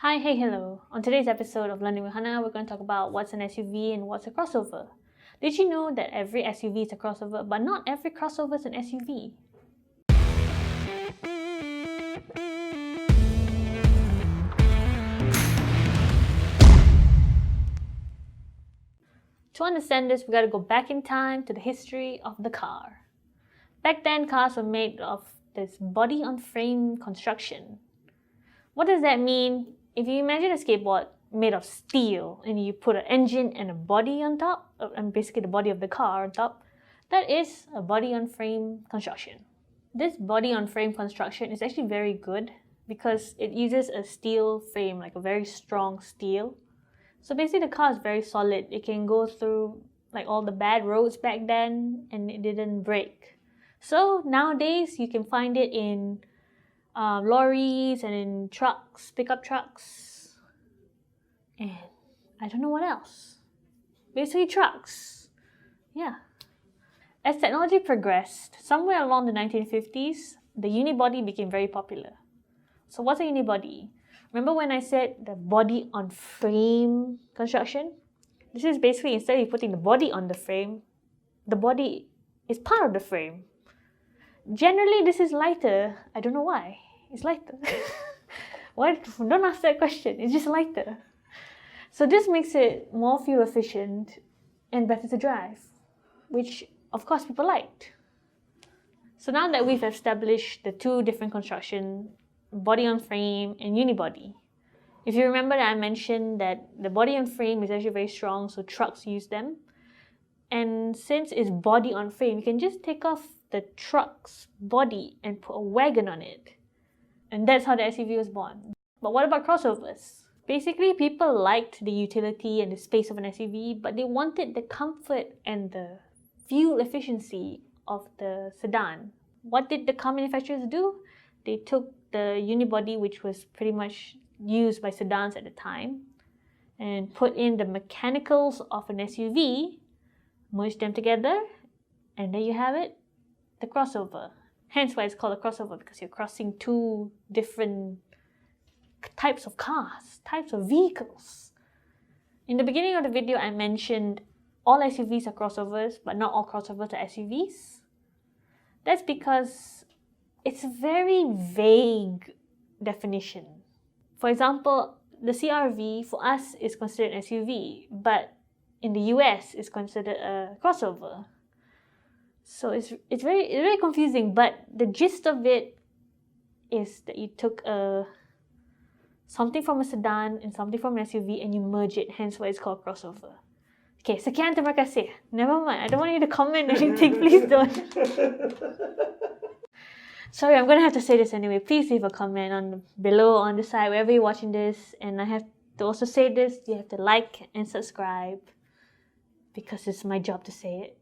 Hi, hey, hello. On today's episode of Learning with Hana, we're going to talk about what's an SUV and what's a crossover. Did you know that every SUV is a crossover, but not every crossover is an SUV? To understand this, we got to go back in time to the history of the car. Back then, cars were made of this body-on-frame construction. What does that mean? If you imagine a skateboard made of steel and you put an engine and a body on top, and basically the body of the car on top, that is a body-on-frame construction. This body-on-frame construction is actually very good because it uses a steel frame, like a very strong steel. So basically the car is very solid. It can go through like all the bad roads back then and it didn't break. So nowadays you can find it in lorries and in trucks, pickup trucks, and I don't know what else. Basically trucks. Yeah. As technology progressed, somewhere along the 1950s, the unibody became very popular. So what's a unibody? Remember when I said the body on frame construction? This is basically instead of putting the body on the frame, the body is part of the frame. Generally, this is lighter. I don't know why. It's lighter. Why? Don't ask that question. It's just lighter. So this makes it more fuel efficient and better to drive, which of course people liked. So now that we've established the two different construction, body on frame and unibody, if you remember that I mentioned that the body on frame is actually very strong, so trucks use them. And since it's body on frame, you can just take off the truck's body and put a wagon on it. And that's how the SUV was born. But what about crossovers? Basically, people liked the utility and the space of an SUV, but they wanted the comfort and the fuel efficiency of the sedan. What did the car manufacturers do? They took the unibody, which was pretty much used by sedans at the time, and put in the mechanicals of an SUV, merged them together, and there you have it, the crossover. Hence why it's called a crossover, because you're crossing two different types of cars, types of vehicles. In the beginning of the video, I mentioned all SUVs are crossovers, but not all crossovers are SUVs. That's because it's a very vague definition. For example, the CR-V for us is considered an SUV, but in the US is considered a crossover. So it's very confusing, but the gist of it is that you took something from a sedan and something from an SUV and you merge it, hence why it's called crossover. Okay, sekian, terima kasih. Never mind, I don't want you to comment anything, please don't. Sorry, I'm gonna have to say this anyway. Please leave a comment below, on the side, wherever you're watching this. And I have to also say this, you have to like and subscribe because it's my job to say it.